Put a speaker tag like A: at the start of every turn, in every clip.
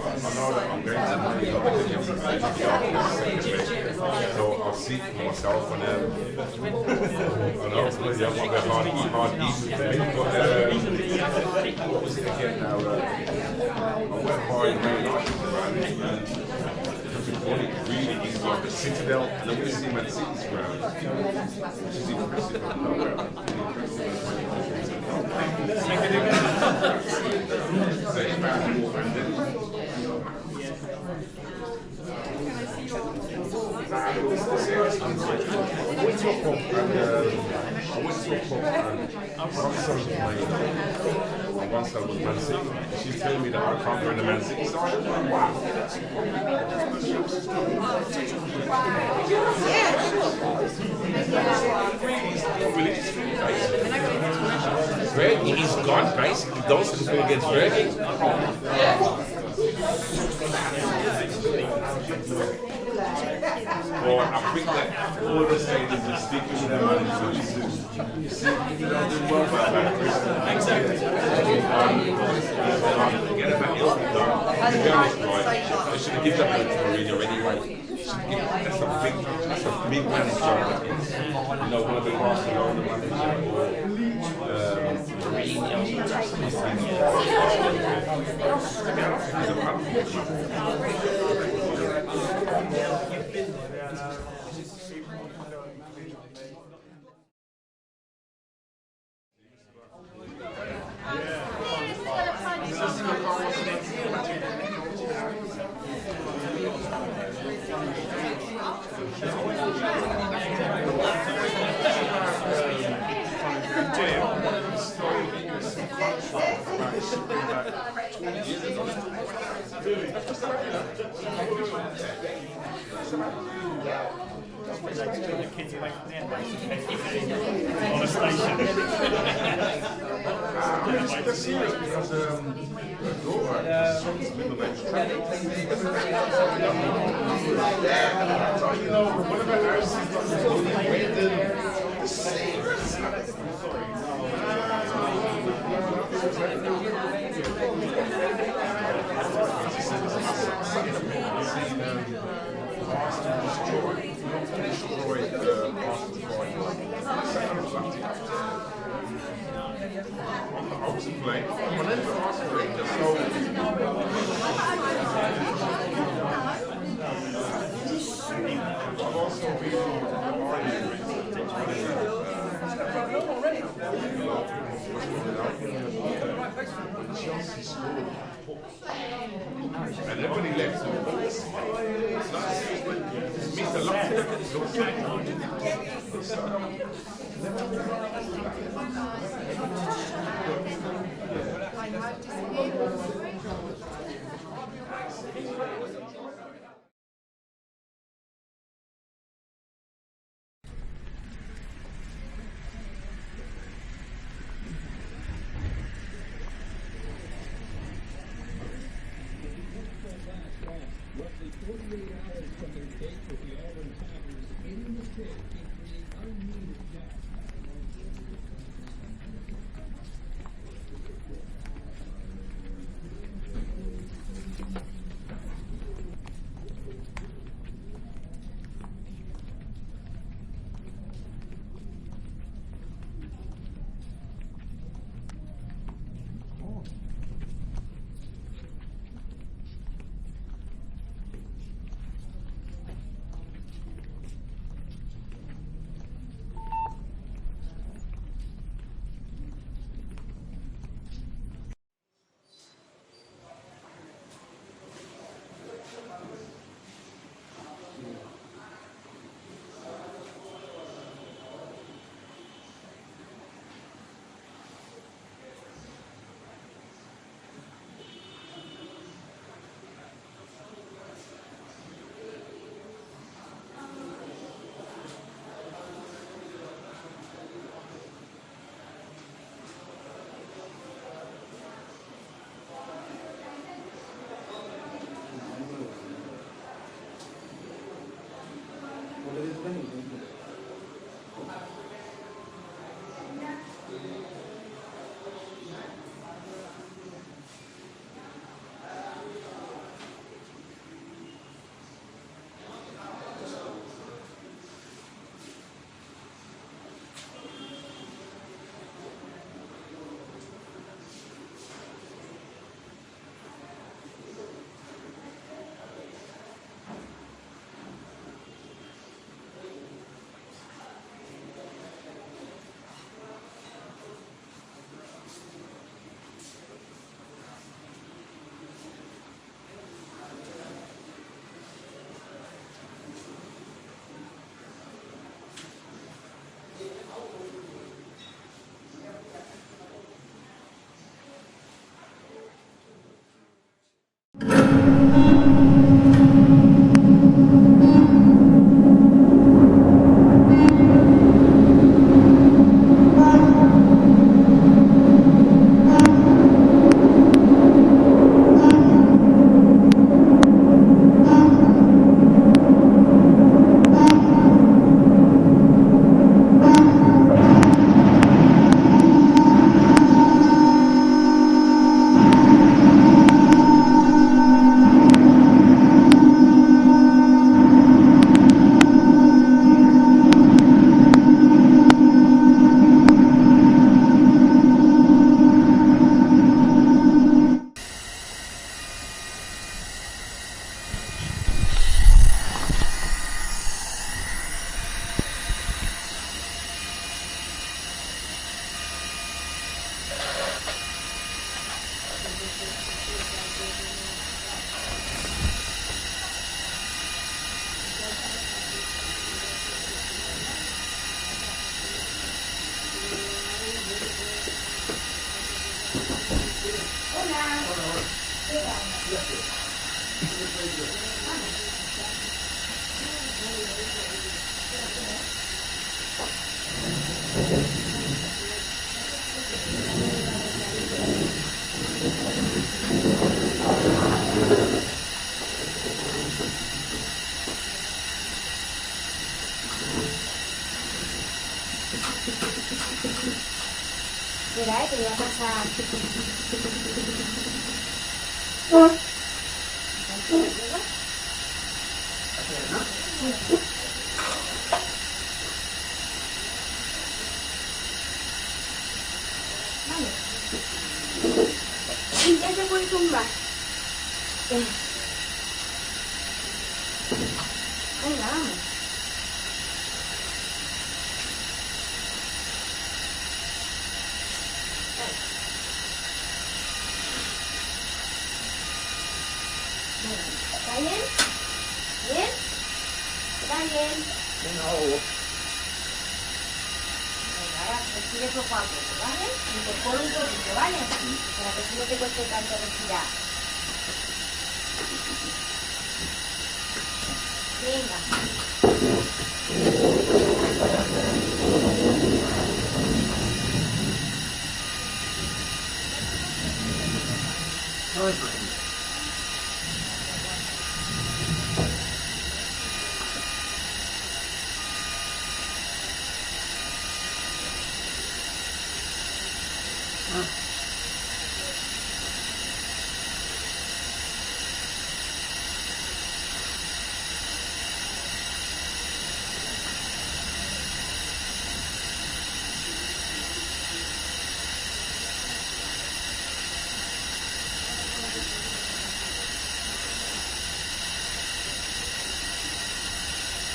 A: know that I'm going to be other so I'll see for myself and I know it's really I'm not hard to eat for me, but what was it again now? I went by the main arches around it and really is like the Citadel, and then we see Man City's ground, which is impressive. I went to a pub and one son was playing and one son was Man City. She's telling me that I can't go in the Man City side. I'm like, wow. He's gone basically. Those who go against Fergie. Well, I think that all the stages are sticking with them and you see, you know, doing well about that. Exactly. Forget about Ilford though. To be honest, right, they should have given that to Mourinho anyway. That's a big manager. You know, one of the Barcelona manager or Mourinho.
B: The kids away from their base on a station.
A: That's serious because and everybody left. Mr.
C: Roughly 48 hours from their date with the Auburn Tigers in the pit can create unneeded doubt.
D: Mira, que iba a pasar. Vale. Ya se puede tumbar. Venga, vamos. ¿Está bien? ¿Bien? ¿Está bien?
E: Venga,
D: Ahora respire poco a poco, ¿vale? Incorpora un poquito, ¿vale? Para que no te cueste tanto respirar. Venga.
E: no hay problema.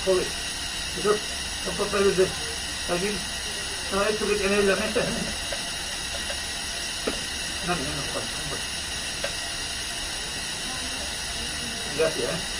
E: Joder, esos son papeles de alguien no ha hecho que tiene en la mesa. No, menos cuánto. Gracias,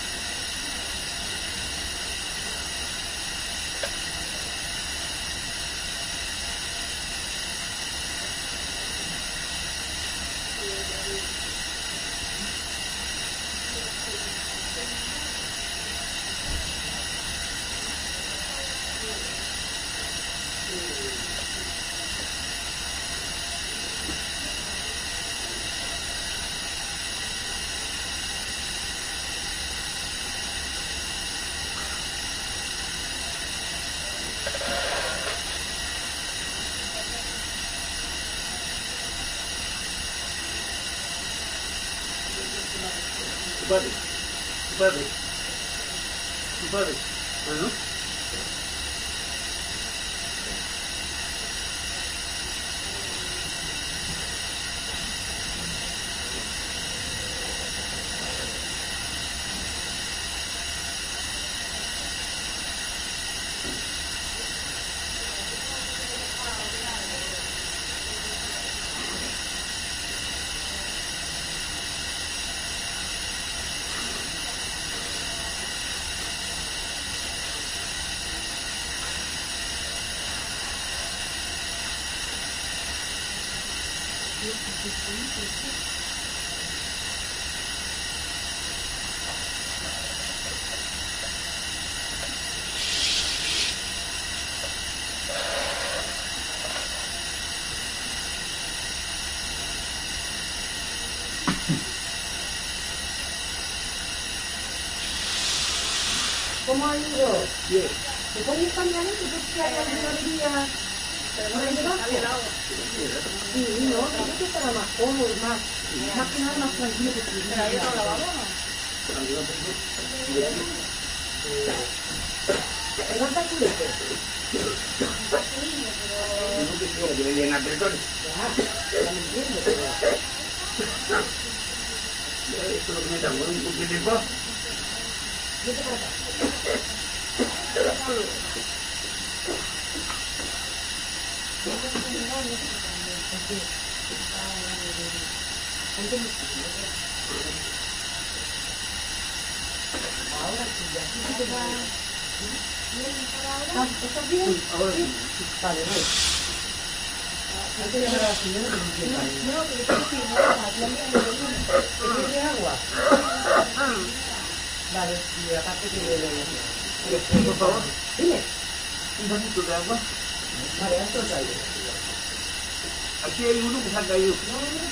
E: tu padre. Bueno.
D: ¿Cómo ha ido?
E: Bien.
D: ¿Te pones cambiando que tú te hayas alguna día? ¿No le llevaste? Sí, no, creo que estará más cómodo, más que nada más tranquilo que tú. Pero ahí no la vamos. ¿Aguanta el culete?
E: No te quiero que me den apretones.
D: Ya me entiendo, pero...
E: Esto es lo que me da, un poquito de paz.
D: Vete para acá. Ahora sí, ya sí te va. ¿Estás bien?
E: Ahora sí.
D: Vale, voy. Hay que llamar a la señora que me entienda. No, que le tengo que ir a la tienda de agua. Vale, y aparte que
E: Por favor,
D: dime.
E: un vasito de agua.
D: Vale, esto traigo.
E: Aquí hay uno que se ha caído.
D: No, no,